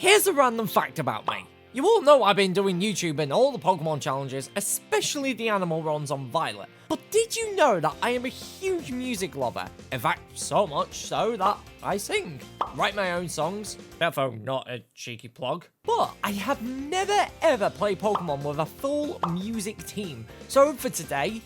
Here's a random fact about me. You all know I've been doing YouTube and all the Pokemon challenges, especially the animal runs on Violet. But did you know that I am a huge music lover? In fact, so much so that I sing. Write my own songs. Therefore, not a cheeky plug. But I have never ever played Pokemon with a full music team. So for today,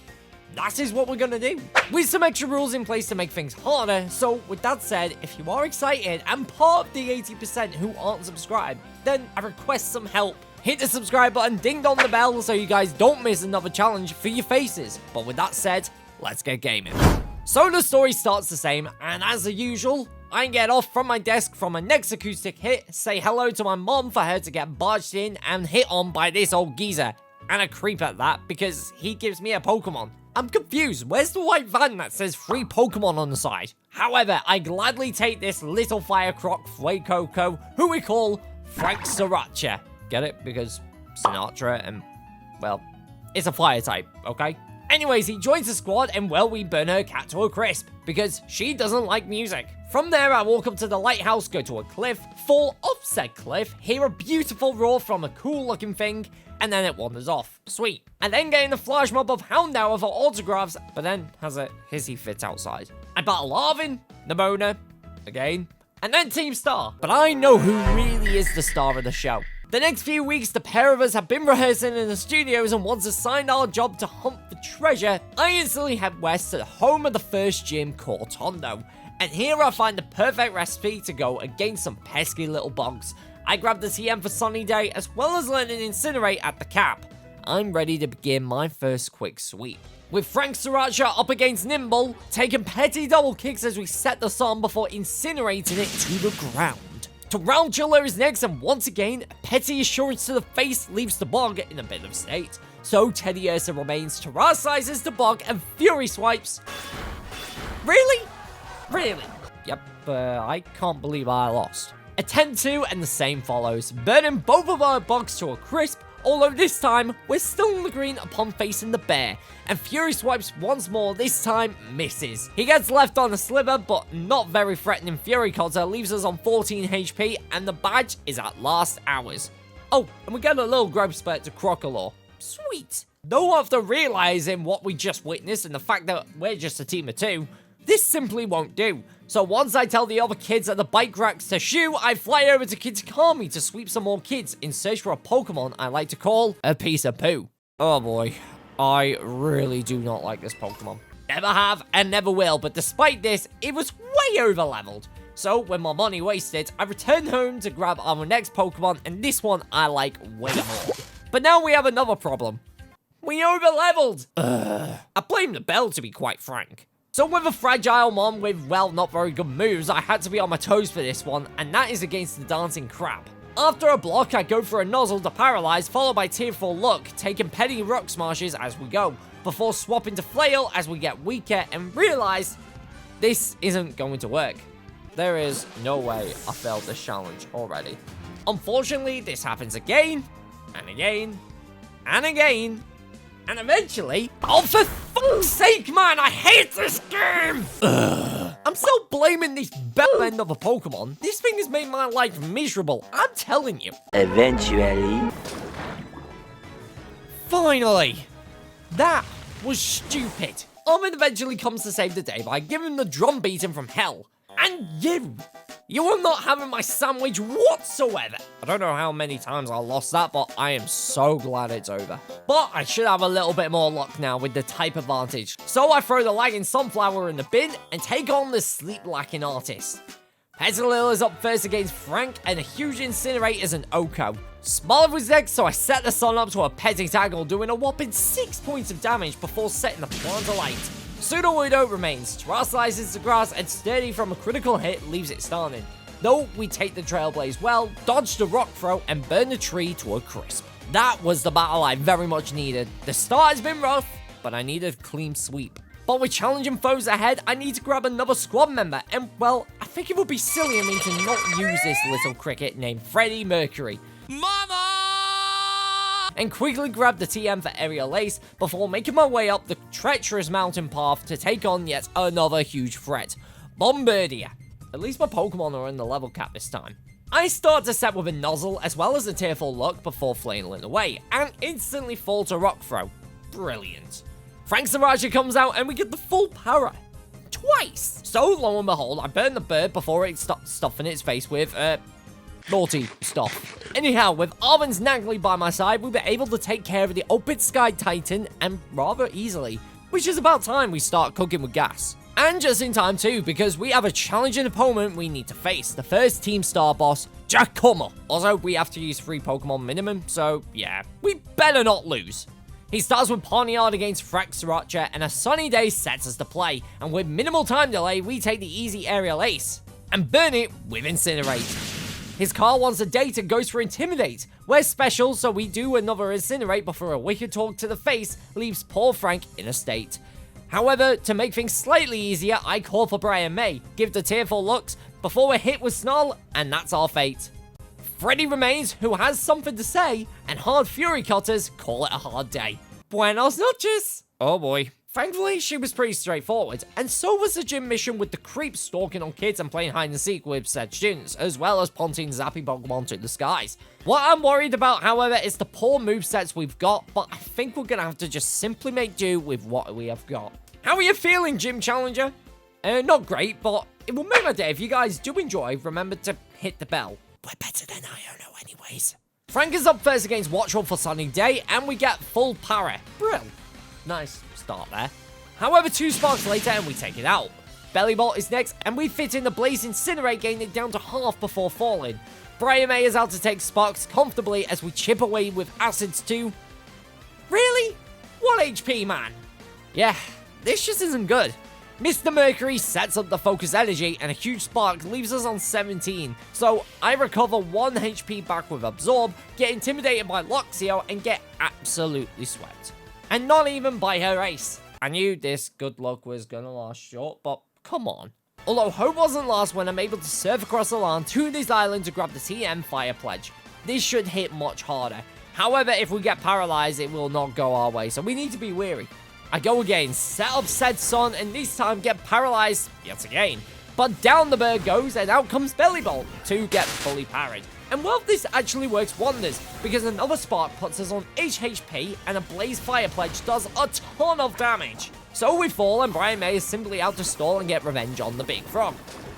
that is what we're gonna do, with some extra rules in place to make things harder. So with that said, if you are excited and part of the 80% who aren't subscribed, then I request some help. Hit the subscribe button, ding dong the bell so you guys don't miss another challenge for your faces. But with that said, let's get gaming. So the story starts the same, and as usual, I get off from my desk from my next acoustic hit, say hello to my mom for her to get barged in and hit on by this old geezer. And a creep at that, because he gives me a Pokemon. I'm confused, where's the white van that says free Pokemon on the side? However, I gladly take this little fire croc Fuecoco, who we call Frank Sriracha. Get it? Because Sinatra and, well, it's a fire type, okay? Anyways, he joins the squad and, well, we burn her cat to a crisp, because she doesn't like music. From there, I walk up to the lighthouse, go to a cliff, fall off said cliff, hear a beautiful roar from a cool looking thing, and then it wanders off. Sweet. And then get in the flash mob of Houndour for autographs, but then has a hissy fit outside. I battle Arvin, Nimona, again, and then Team Star. But I know who really is the star of the show. The next few weeks, the pair of us have been rehearsing in the studios, and once assigned our job to hunt for treasure, I instantly head west to the home of the first gym, Cortondo. And here I find the perfect recipe to go against some pesky little bugs. I grab the TM for Sunny Day, as well as learning Incinerate at the cap. I'm ready to begin my first quick sweep. With Frank Sriracha up against Nimble, taking petty double kicks as we set the sun before incinerating it to the ground. Tarantula is next, and once again, a petty assurance to the face leaves the bug in a bit of state. So Teddy Ursa remains, terrastallizes the bug, and Fury swipes. Really? Really? Yep, I can't believe I lost. Attempt 2, and the same follows, burning both of our bugs to a crisp, although this time, we're still in the green upon facing the bear, and Fury swipes once more, this time misses. He gets left on a sliver, but not very threatening Fury Cutter leaves us on 14 HP, and the badge is at last ours. Oh, and we get a little growth spurt to Crocodile. Sweet. Though after realizing what we just witnessed and the fact that we're just a team of 2, this simply won't do. So once I tell the other kids at the bike racks to shoo, I fly over to Kitakami to sweep some more kids in search for a Pokemon I like to call a piece of poo. Oh boy, I really do not like this Pokemon. Never have and never will, but despite this, it was way over leveled. So with my money wasted, I returned home to grab our next Pokemon, and this one I like way more. But now we have another problem. We over leveled. I blame the bell, to be quite frank. So with a fragile mom with, well, not very good moves, I had to be on my toes for this one, and that is against the dancing crab. After a block, I go for a nozzle to paralyze, followed by Tearful Look, taking petty rock smashes as we go, before swapping to Flail as we get weaker and realize this isn't going to work. There is no way I failed this challenge already. Unfortunately, this happens again, and again, and again, and eventually, oh, for fuck's sake, man, I hate this game! I'm still blaming this bell end of a Pokemon. This thing has made my life miserable, I'm telling you. Eventually. Finally! That was stupid. Armin eventually comes to save the day by giving the drum beating from hell. And you are not having my sandwich whatsoever. I don't know how many times I lost that, but I am so glad it's over. But I should have a little bit more luck now with the type advantage. So I throw the lagging Sunflower in the bin and take on the sleep lacking artist. Petalil is up first against Frank, and a huge Incinerate is an Oko. Smoliv was next, so I set the sun up to a Petitaggle, doing a whopping 6 points of damage before setting the plant alight. Sudowoodo remains, terrastallizes the grass, and Sturdy from a critical hit leaves it standing. Though we take the Trailblaze well, dodge the rock throw, and burn the tree to a crisp. That was the battle I very much needed. The start has been rough, but I needed a clean sweep. But with challenging foes ahead, I need to grab another squad member, and well, I think it would be silly of me to not use this little cricket named Freddie Mercury. Mama! And quickly grab the TM for Aerial Ace before making my way up the treacherous mountain path to take on yet another huge threat, Bombardier. At least my Pokemon are in the level cap this time. I start to set with a nozzle as well as a tearful look before flailing away, and instantly fall to rock throw. Brilliant. Frank Sriracha comes out and we get the full power. Twice! So lo and behold, I burn the bird before it stops stuffing its face with, naughty stuff. Anyhow, with Arvin's Naggly by my side, we were able to take care of the Opit Sky Titan, and rather easily. Which is about time we start cooking with gas. And just in time too, because we have a challenging opponent we need to face. The first Team Star boss, Giacomo. Also, we have to use 3 Pokemon minimum, so yeah, we better not lose. He starts with Pawniard against Frank Sriracha, and a sunny day sets us to play. And with minimal time delay, we take the easy aerial ace and burn it with Incinerate. His car wants a date and goes for Intimidate. We're special, so we do another Incinerate before a wicked talk to the face leaves poor Frank in a state. However, to make things slightly easier, I call for Brian May, give the tearful looks before we're hit with Snarl, and that's our fate. Freddy remains, who has something to say, and Hard Fury Cutters call it a hard day. Buenos noches! Oh boy. Thankfully, she was pretty straightforward, and so was the gym mission with the creeps stalking on kids and playing hide and seek with said students, as well as punting zappy Pokemon to the skies. What I'm worried about, however, is the poor movesets we've got, but I think we're gonna have to just simply make do with what we have got. How are you feeling, Gym Challenger? Not great, but it will make my day. If you guys do enjoy, remember to hit the bell. We're better than Iono anyways. Frank is up first against Watchful for Sunny Day, and we get full power. Brill. Nice start there. However, 2 sparks later, and we take it out. Bellybolt is next, and we fit in the Blaze Incinerate, getting it down to half before falling. Brian May is out to take sparks comfortably as we chip away with acids too. Really? 1 HP, man. Yeah, this just isn't good. Mr. Mercury sets up the focus energy, and a huge spark leaves us on 17. So I recover 1 HP back with Absorb, get intimidated by Luxio, and get absolutely swept. And not even by her ace. I knew this good luck was gonna last short, but come on. Although hope wasn't lost when I'm able to surf across the land to this island to grab the TM Fire Pledge. This should hit much harder. However, if we get paralyzed, it will not go our way, so we need to be wary. I go again, set up said sun, and this time get paralyzed yet again. But down the bird goes, and out comes Bellybolt to get fully parried. And well, this actually works wonders, because another spark puts us on HP, and a Blaze Fire Pledge does a ton of damage. So we fall, and Brian May is simply out to stall and get revenge on the Big Frog.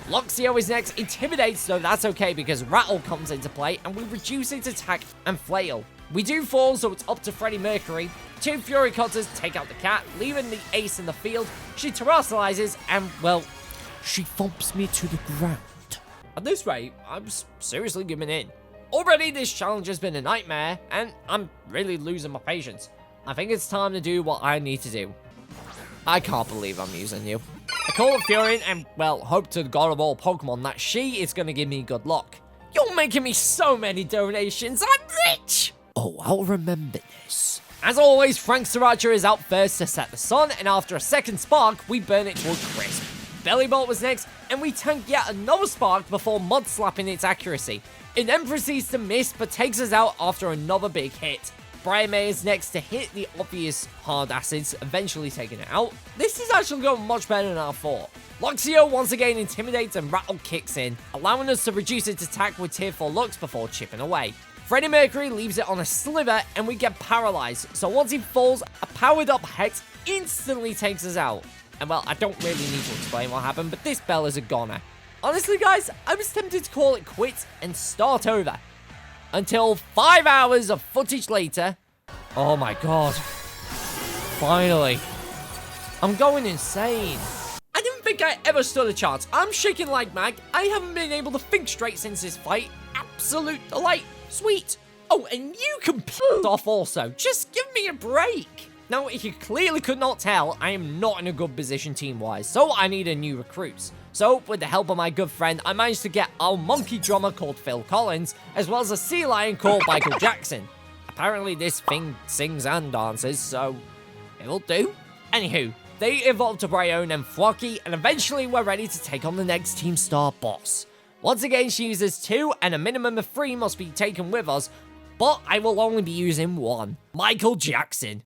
Luxio is next, intimidates, so that's okay because Rattle comes into play, and we reduce its attack and flail. We do fall, so it's up to Freddie Mercury. 2 Fury Cutters take out the cat, leaving the ace in the field. She terrastallizes, and, well, she thumps me to the ground. At this rate, I'm seriously giving in. Already, this challenge has been a nightmare, and I'm really losing my patience. I think it's time to do what I need to do. I can't believe I'm using you. I call it Furion, and, well, hope to the god of all Pokemon that she is going to give me good luck. You're making me so many donations, I'm rich! Oh, I'll remember this. As always, Frank Sriracha is out first to set the sun, and after a second spark, we burn it to a crisp. Bellybolt was next, and we tank yet another spark before mud slapping its accuracy. It then proceeds to miss, but takes us out after another big hit. Brian May is next to hit the obvious hard acids, eventually taking it out. This is actually going much better than I thought. Luxio once again intimidates and Rattle kicks in, allowing us to reduce its attack with tearful looks before chipping away. Freddie Mercury leaves it on a sliver, and we get paralyzed, so once he falls, a powered-up Hex instantly takes us out. And well, I don't really need to explain what happened, but this bell is a goner. Honestly, guys, I was tempted to call it quits and start over. Until 5 hours of footage later, oh my god. Finally. I'm going insane. I didn't think I ever stood a chance. I'm shaking like mad. I haven't been able to think straight since this fight. Absolute delight. Sweet. Oh, and you can piss off also. Just give me a break. Now, if you clearly could not tell, I am not in a good position team-wise, so I need a new recruits. So, with the help of my good friend, I managed to get a monkey drummer called Phil Collins, as well as a sea lion called Michael Jackson. Apparently, this thing sings and dances, so it'll do. Anywho, they evolved to Bryon and Flocky, and eventually we're ready to take on the next Team Star boss. Once again, she uses 2, and a minimum of 3 must be taken with us, but I will only be using 1. Michael Jackson.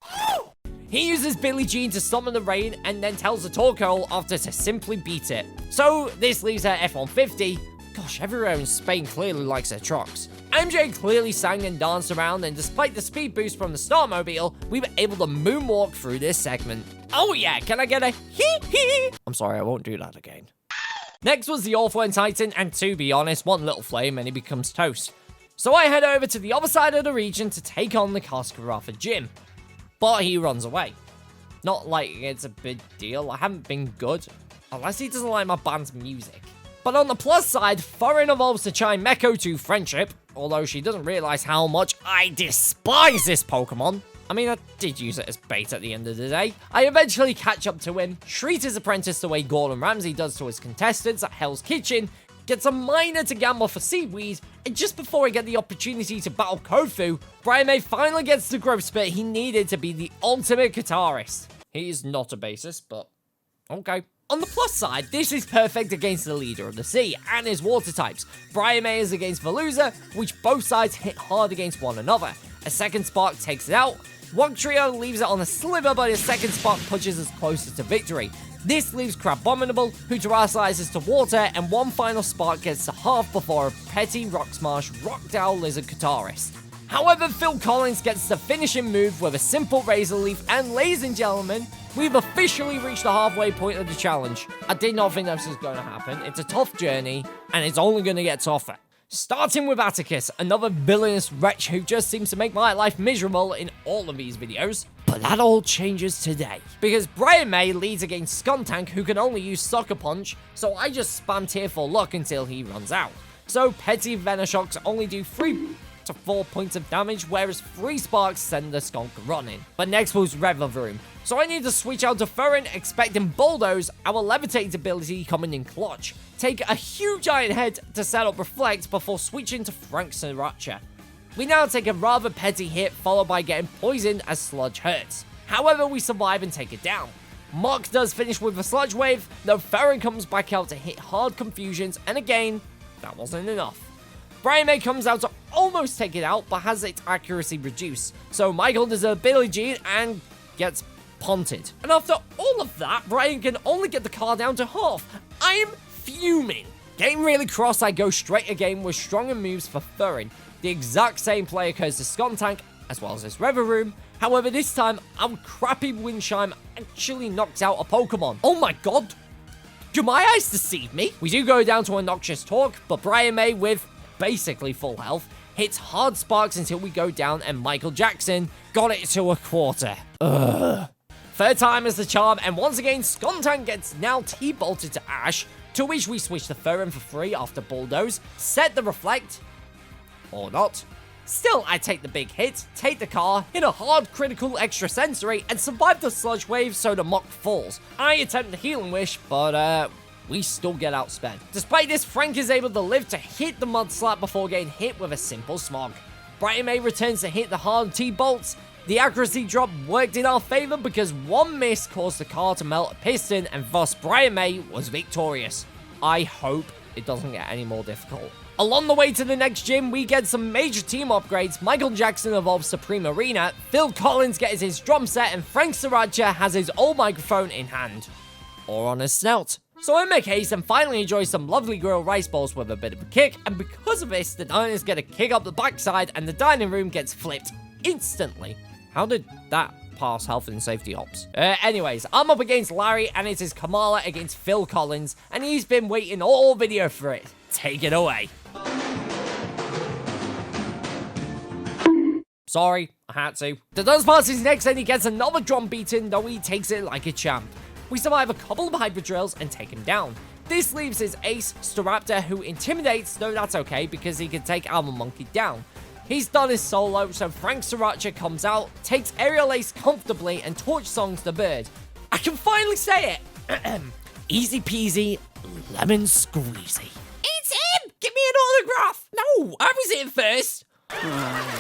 He uses Billie Jean to summon the rain, and then tells the Torkoal after to simply beat it. So, this leaves her F-150, Gosh, everywhere in Spain clearly likes their trucks. MJ clearly sang and danced around, and despite the speed boost from the Starmobile, we were able to moonwalk through this segment. Oh yeah, can I get a hee? I'm sorry, I won't do that again. Next was the Orphan Titan, and to be honest, one little flame and he becomes toast. So I head over to the other side of the region to take on the Cascarrafa gym. But he runs away. Not like it's a big deal, I haven't been good. Unless he doesn't like my band's music. But on the plus side, Thorin evolves to Chimecho to Friendship, although she doesn't realize how much I despise this Pokemon. I mean, I did use it as bait at the end of the day. I eventually catch up to him, treat his apprentice the way Gordon Ramsay does to his contestants at Hell's Kitchen, gets a miner to gamble for seaweed, and just before I get the opportunity to battle Kofu, Brian May finally gets the growth spurt he needed to be the ultimate guitarist. He's not a bassist, but okay. On the plus side, this is perfect against the leader of the sea and his water types. Brian May is against Veluza, which both sides hit hard against one another. A second spark takes it out. Wugtrio leaves it on a sliver, but his second spark pushes us closer to victory. This leaves Crabominable, who terrastallizes to water, and one final spark gets to half before a petty Rock Smash Rockdow Lizard guitarist. However, Phil Collins gets the finishing move with a simple Razor Leaf, and ladies and gentlemen, we've officially reached the halfway point of the challenge. I did not think this was going to happen. It's a tough journey, and it's only going to get tougher. Starting with Atticus, another villainous wretch who just seems to make my life miserable in all of these videos. But that all changes today, because Brian May leads against Skuntank, who can only use Sucker Punch, so I just spam Tearful Luck until he runs out. So petty Venishocks only do 3 to 4 points of damage, whereas 3 sparks send the skunk running. But next was Revavroom, so I need to switch out to Thorin, expecting Bulldoze, our Levitate ability coming in clutch. Take a huge Iron Head to set up Reflect before switching to Frank Sriracha. We now take a rather petty hit, followed by getting poisoned as Sludge hurts. However, we survive and take it down. Mark does finish with a Sludge Wave, though Thorin comes back out to hit hard Confusions, and again, that wasn't enough. Brian May comes out to almost take it out, but has its accuracy reduced. So Michael does a Billie Jean and gets punted. And after all of that, Brian can only get the car down to half. I am fuming. Getting really cross, I go straight again with stronger moves for Thorin. The exact same play occurs to Skuntank, as well as his Revavroom. However, this time, our crappy Wind Chime actually knocks out a Pokemon. Oh my god! Do my eyes deceive me? We do go down to a Noxious Talk, but Brian May, with basically full health, hits hard sparks until we go down, and Michael Jackson got it to a quarter. Ugh. Third time is the charm, and once again, Skuntank gets now T-bolted to Ash, to which we switch to Thorin for free after Bulldoze, set the Reflect, or not. Still, I take the big hit, take the car, hit a hard critical extrasensory, and survive the Sludge Wave so the Mock falls. I attempt the Healing Wish, but we still get outsped. Despite this, Frank is able to live to hit the Mud Slap before getting hit with a simple Smog. Brian May returns to hit the hard T-bolts. The accuracy drop worked in our favor because one miss caused the car to melt a piston, and thus Brian May was victorious. I hope it doesn't get any more difficult. Along the way to the next gym, we get some major team upgrades. Michael Jackson evolves Supreme Arena, Phil Collins gets his drum set, and Frank Sriracha has his old microphone in hand. Or on his snout. So I make haste and finally enjoy some lovely grilled rice balls with a bit of a kick, and because of this, the diners get a kick up the backside and the dining room gets flipped instantly. How did that pass health and safety ops? Anyways, I'm up against Larry, and it is Kamala against Phil Collins, and he's been waiting all video for it. Take it away. Sorry, I had to. The Dunsparce is next, and he gets another drum beating, though he takes it like a champ. We survive a couple of Hydra Drills and take him down. This leaves his ace, Staraptor, who intimidates, though that's okay because he can take Alma Monkey down. He's done his solo, so Frank Sriracha comes out, takes Aerial Ace comfortably, and Torch Songs the bird. I can finally say it! Easy peasy, lemon squeezy. It's him! Give me an autograph! No, I was here first!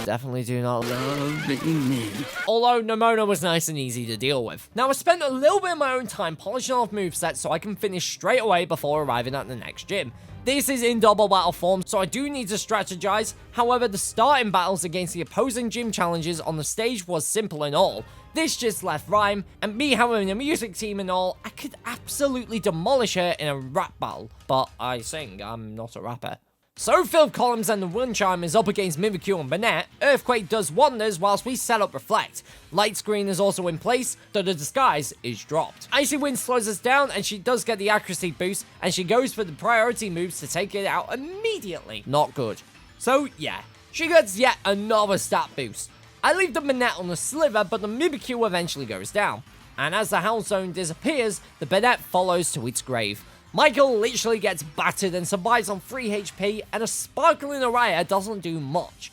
Definitely do not love me. Although Nemona was nice and easy to deal with. Now I spent a little bit of my own time polishing off movesets so I can finish straight away before arriving at the next gym. This is in double battle form, so I do need to strategize. However, the starting battles against the opposing gym challenges on the stage was simple and all. This just left rhyme, and me having a music team and all, I could absolutely demolish her in a rap battle. But I sing, I'm not a rapper. So Phil Collins and the Wind Chime is up against Mimikyu and Banette. Earthquake does wonders whilst we set up Reflect. Light Screen is also in place, though the disguise is dropped. Icy Wind slows us down and she does get the accuracy boost, and she goes for the priority moves to take it out immediately. Not good. So yeah, she gets yet another stat boost. I leave the Banette on the sliver, but the Mimikyu eventually goes down. And as the Howl Zone disappears, the Banette follows to its grave. Michael literally gets battered and survives on 3 HP, and a Sparkling Araya doesn't do much,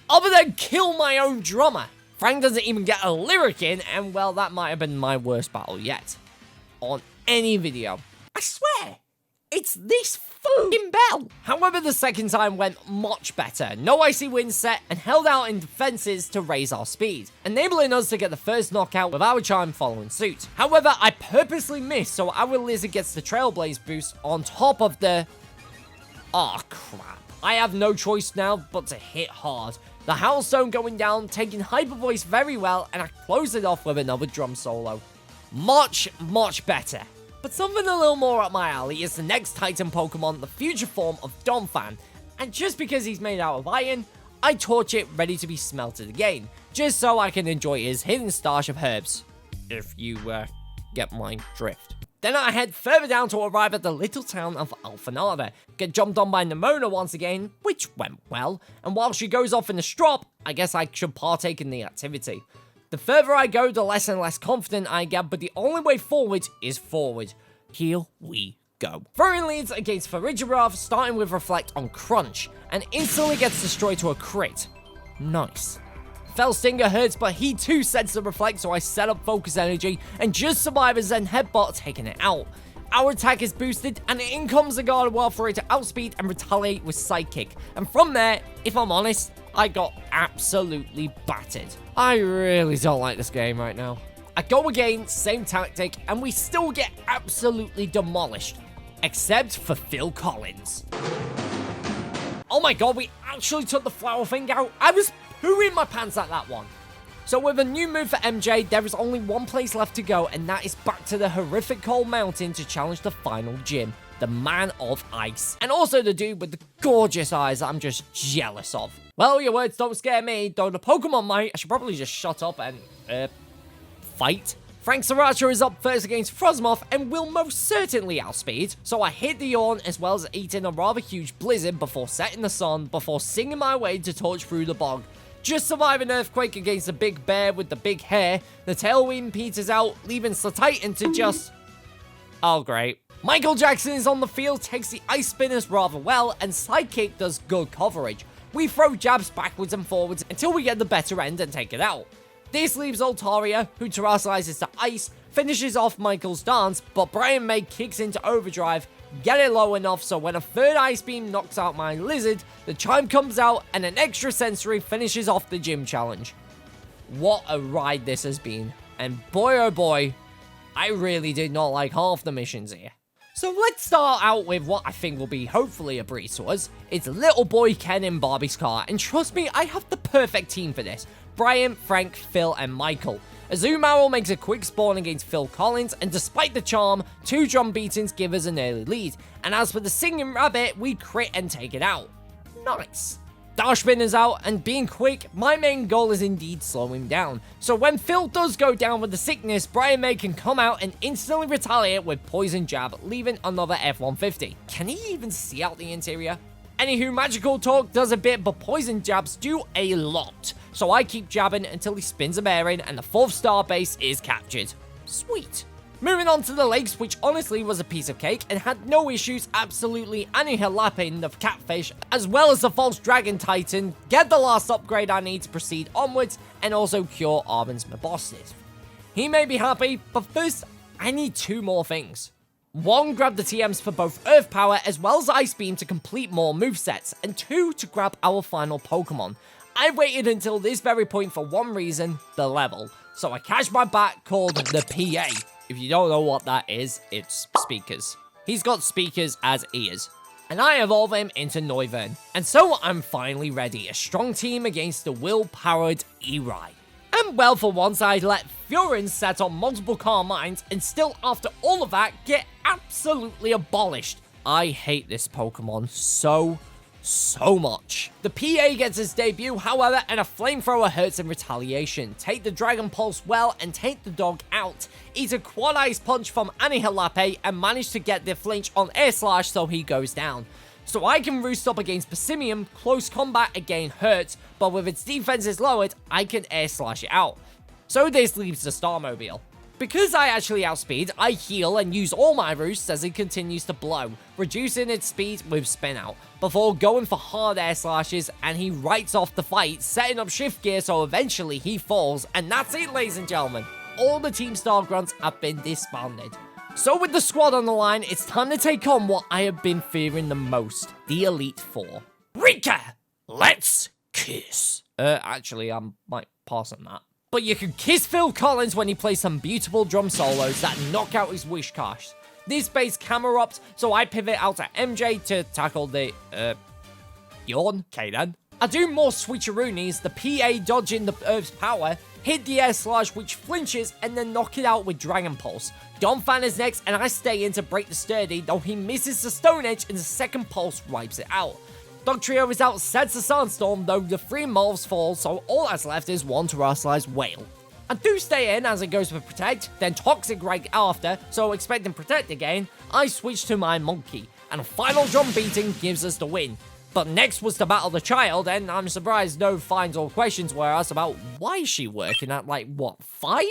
other than kill my own drummer. Frank doesn't even get a lyric in, and well, that might have been my worst battle yet. On any video. I swear, it's this fucking bell. However, the second time went much better. No Icy Wind set, and held out in defenses to raise our speed, enabling us to get the first knockout with our Chime following suit. However, I purposely missed, so our Lizard gets the Trailblaze boost on top of the... Oh, crap. I have no choice now but to hit hard. The Howl Zone going down, taking Hyper Voice very well, and I close it off with another drum solo. Much, much better. But something a little more up my alley is the next Titan Pokemon, the future form of Donphan. And just because he's made out of iron, I torch it ready to be smelted again, just so I can enjoy his hidden stash of herbs. If you, get my drift. Then I head further down to arrive at the little town of Alphanada, get jumped on by Nemona once again, which went well, and while she goes off in a strop, I guess I should partake in the activity. The further I go, the less and less confident I get, but the only way forward is forward. Here we go. Throwing leads against Farigiraf, starting with Reflect on Crunch, and instantly gets destroyed to a crit. Nice. Fell Stinger hurts, but he too sets the Reflect, so I set up Focus Energy, and just survive a Zen Headbutt, taking it out. Our attack is boosted, and in comes the Gardevoir for it to outspeed and retaliate with Sidekick. And from there, if I'm honest, I got absolutely battered. I really don't like this game right now. I go again, same tactic, and we still get absolutely demolished. Except for Phil Collins. Oh my god, we actually took the flower thing out. I was pooing my pants at that one. So with a new move for MJ, there is only one place left to go, and that is back to the horrific Cold Mountain to challenge the final gym. The Man of Ice. And also the dude with the gorgeous eyes that I'm just jealous of. Well, your words don't scare me, though the Pokemon might. I should probably just shut up and, fight. Frank Sriracha is up first against Frosmoth and will most certainly outspeed, so I hit the yawn as well as eating a rather huge blizzard before setting the sun, before singing my way to torch through the bog. Just survive an earthquake against the big bear with the big hair, the tailwind peters out, leaving Titan to just... Oh, great. Michael Jackson is on the field, takes the Ice Spinners rather well, and Sidekick does good coverage. We throw jabs backwards and forwards until we get the better end and take it out. This leaves Altaria, who terrastallizes to Ice, finishes off Michael's dance, but Brian May kicks into overdrive, get it low enough so when a third Ice Beam knocks out my Lizard, the Chime comes out and an extra sensory finishes off the gym challenge. What a ride this has been, and boy oh boy, I really did not like half the missions here. So let's start out with what I think will be hopefully a breeze to us. It's little boy Ken in Barbie's car, and trust me, I have the perfect team for this. Brian, Frank, Phil, and Michael. Azumarill makes a quick spawn against Phil Collins, and despite the charm, 2 drum beatings give us an early lead. And as for the Singing Rabbit, we crit and take it out. Nice. Dashbin is out, and being quick, my main goal is indeed slow him down. So when Phil does go down with the sickness, Brian May can come out and instantly retaliate with Poison Jab, leaving another F-150. Can he even see out the interior? Anywho, Magical Talk does a bit, but Poison Jabs do a lot. So I keep jabbing until he spins a bearing and the 4th star base is captured. Sweet. Moving on to the lakes, which honestly was a piece of cake and had no issues absolutely annihilating the catfish, as well as the false dragon titan, get the last upgrade I need to proceed onwards, and also cure Arben's Mebostis. He may be happy, but first, I need 2 more things. 1, grab the TMs for both Earth Power as well as Ice Beam to complete more movesets, and 2, to grab our final Pokemon. I waited until this very point for one reason, the level. So I cashed my bat called the PA. If you don't know what that is, it's speakers. He's got speakers as ears. And I evolve him into Noivern. And so I'm finally ready, a strong team against the will-powered Eri. And well, for once I let Furins set on multiple calm mines and still after all of that get absolutely abolished. I hate this Pokemon so much. The PA gets his debut, however, and a flamethrower hurts in retaliation. Take the Dragon Pulse well and take the dog out. Eat a Quad Ice Punch from Anihalape and manage to get the flinch on Air Slash so he goes down. So I can roost up against Passimium, close combat again hurts, but with its defenses lowered, I can Air Slash it out. So this leaves the Starmobile. Because I actually outspeed, I heal and use all my roosts as it continues to blow, reducing its speed with Spin Out, before going for hard Air Slashes, and he writes off the fight, setting up Shift Gear so eventually he falls, and that's it, ladies and gentlemen. All the Team Star Grunts have been disbanded. So with the squad on the line, it's time to take on what I have been fearing the most, the Elite Four. Rika, let's kiss. Actually, I might pass on that. But you can kiss Phil Collins when he plays some beautiful drum solos that knock out his wish cast. This base camera ups, so I pivot out to MJ to tackle the, yawn? Okay then. I do more switcheroonies, the PA dodging the Earth's power, hit the Air Slash which flinches, and then knock it out with Dragon Pulse. Donphan is next, and I stay in to break the Sturdy, though he misses the Stone Edge and the second Pulse wipes it out. Dugtrio is out, sets the Sandstorm, though the 3 Moths fall, so all that's left is one terrastallized Whale. I do stay in as it goes for Protect, then Toxic right after, so expecting Protect again, I switch to my Monkey, and a final drum beating gives us the win. But next was to battle the child, and I'm surprised no fines or questions were asked about why is she working at, like, what, 5?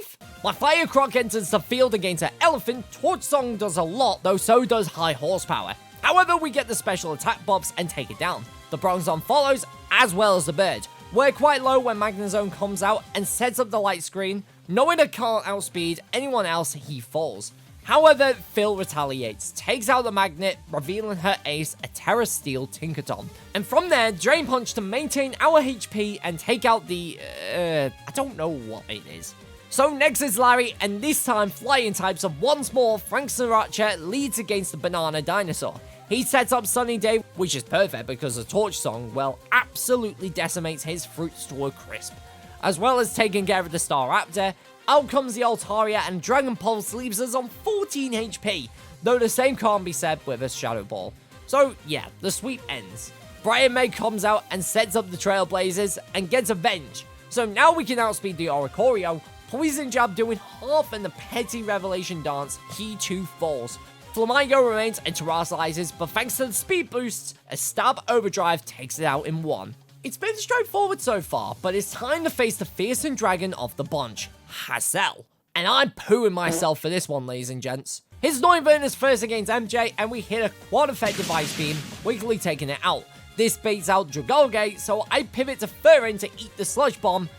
My Fire Croc enters the field against an Elephant. Torch Song does a lot, though so does High Horsepower. However, we get the special attack buffs and take it down. The Bronzong follows, as well as the bird. We're quite low when Magnezone comes out and sets up the light screen. Knowing it can't outspeed anyone else, he falls. However, Phil retaliates, takes out the magnet, revealing her ace, a Terra Steel Tinkaton. And from there, Drain Punch to maintain our HP and take out the, I don't know what it is. So next is Larry, and this time flying types of once more Frank Sriracha leads against the Banana Dinosaur. He sets up Sunny Day, which is perfect because the Torch Song, well, absolutely decimates his fruits to a crisp. As well as taking care of the Staraptor, out comes the Altaria and Dragon Pulse leaves us on 14 HP, though the same can't be said with a Shadow Ball. So yeah, the sweep ends. Brian May comes out and sets up the Trailblazers and gets Avenge. So now we can outspeed the Oricorio, Poison Jab doing half and the Petty Revelation Dance, he too falls. Flamigo remains and terrastallizes, but thanks to the speed boosts, a Stab Overdrive takes it out in 1. It's been straightforward so far, but it's time to face the fearsome dragon of the bunch, Hassel. And I'm pooing myself for this one, ladies and gents. His Noivern is first against MJ, and we hit a quad effective Ice Beam, weakly taking it out. This beats out Dragalge, so I pivot to Furin to eat the Sludge Bomb,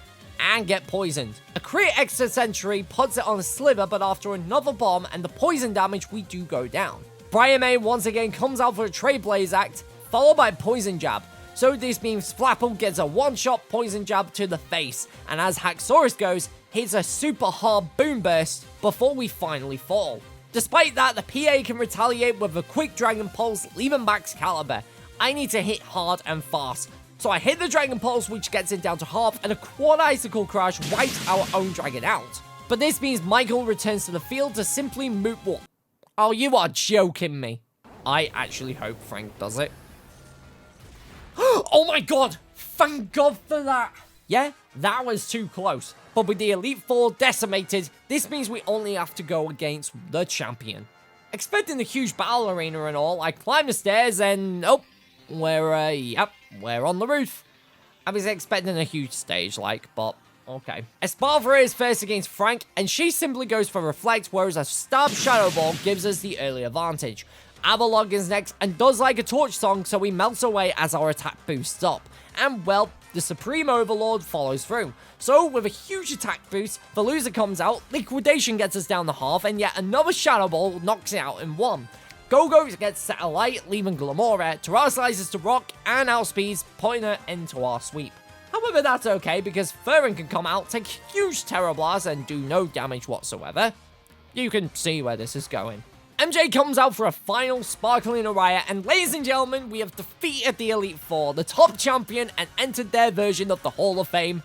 and get poisoned. A crit extra Sentry puts it on a sliver, but after another bomb and the poison damage, we do go down. Brian May once again comes out for a Trailblaze Act, followed by Poison Jab. So this means Flapple gets a one-shot Poison Jab to the face, and as Haxorus goes, hits a super hard Boom Burst before we finally fall. Despite that, the PA can retaliate with a quick Dragon Pulse, leaving Max Caliber. I need to hit hard and fast. So I hit the Dragon Pulse, which gets it down to half, and a Quad Icicle Crash wipes our own dragon out. But this means Michael returns to the field to simply moot what? Oh, you are joking me. I actually hope Frank does it. Oh my god! Thank god for that! Yeah, that was too close. But with the Elite Four decimated, this means we only have to go against the champion. Expecting a huge battle arena and all, I climb the stairs and... oh, we're on the roof. I was expecting a huge stage, but okay. Esparvera is first against Frank, and she simply goes for Reflect, whereas a Stab Shadow Ball gives us the early advantage. Avalog is next and does like a Torch Song, so he melts away as our attack boosts up. And well, the Supreme Overlord follows through. So with a huge attack boost, Veluza comes out, Liquidation gets us down to half, and yet another Shadow Ball knocks it out in 1. Go-Go gets set alight, leaving Glamora, terrastallizes to rock, and outspeeds, putting her into our sweep. However, that's okay because Furrin can come out, take huge Terror Blast, and do no damage whatsoever. You can see where this is going. MJ comes out for a final sparkling Araya, and ladies and gentlemen, we have defeated the Elite Four, the top champion, and entered their version of the Hall of Fame.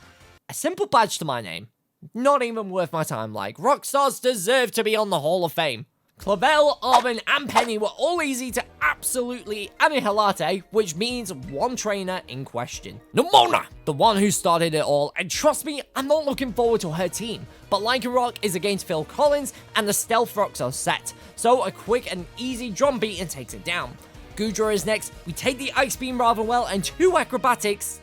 A simple badge to my name. Not even worth my time, like, Rockstars deserve to be on the Hall of Fame. Clavel, Arvin, and Penny were all easy to absolutely annihilate, which means one trainer in question. Nimona, the one who started it all, and trust me, I'm not looking forward to her team. But Lycan Rock is against Phil Collins, and the Stealth Rocks are set, so a quick and easy drum beat and takes it down. Gudra is next, we take the Ice Beam rather well, and 2 acrobatics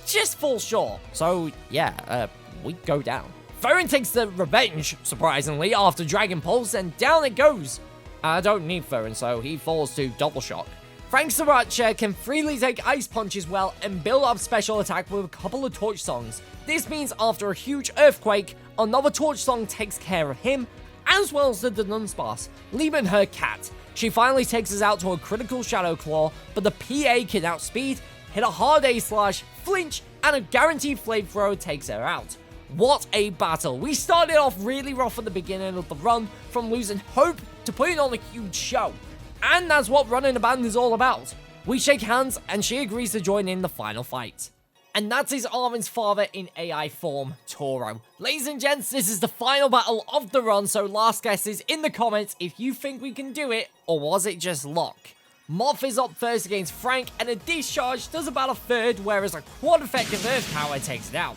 just fall short. So yeah, we go down. Furrin takes the revenge, surprisingly, after Dragon Pulse, and down it goes. I don't need Furrin, so he falls to Double Shock. Frank Sriracha can freely take Ice Punch as well and build up special attack with a couple of Torch Songs. This means after a huge Earthquake, another Torch Song takes care of him, as well as the Dunsparce, leaving her cat. She finally takes us out to a critical Shadow Claw, but the PA can outspeed, hit a hard A-slash, flinch, and a guaranteed Flamethrower takes her out. What a battle. We started off really rough at the beginning of the run, from losing hope to putting on a huge show. And that's what running a band is all about. We shake hands and she agrees to join in the final fight. And that is Arvin's father in AI form, Toro. Ladies and gents, this is the final battle of the run, so last guesses in the comments if you think we can do it, or was it just luck? Moth is up first against Frank, and a discharge does about a third, whereas a quad effective Earth Power takes it out.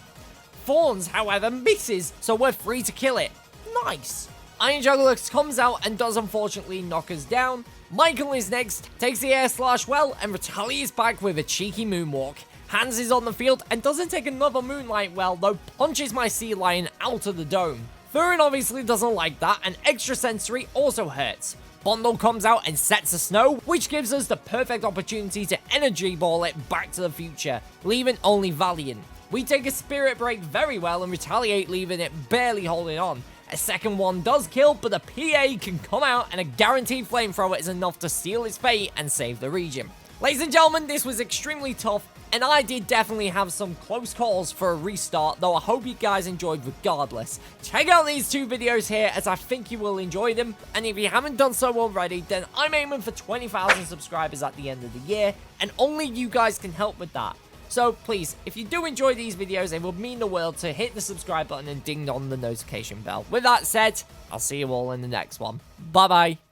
Thorns, however, misses, so we're free to kill it. Nice. Iron Juggler comes out and does unfortunately knock us down. Michael is next, takes the air slash well, and retaliates back with a cheeky moonwalk. Hans is on the field and doesn't take another Moonlight well, though punches my Sea Lion out of the dome. Furrin obviously doesn't like that, and Extra Sensory also hurts. Bondle comes out and sets a snow, which gives us the perfect opportunity to Energy Ball it back to the future, leaving only Valiant. We take a Spirit Break very well and retaliate, leaving it barely holding on. A second one does kill, but the PA can come out and a guaranteed Flamethrower is enough to seal its fate and save the region. Ladies and gentlemen, this was extremely tough, and I did definitely have some close calls for a restart, though I hope you guys enjoyed regardless. Check out these 2 videos here, as I think you will enjoy them, and if you haven't done so already, then I'm aiming for 20,000 subscribers at the end of the year, and only you guys can help with that. So please, if you do enjoy these videos, it would mean the world to hit the subscribe button and ding on the notification bell. With that said, I'll see you all in the next one. Bye bye.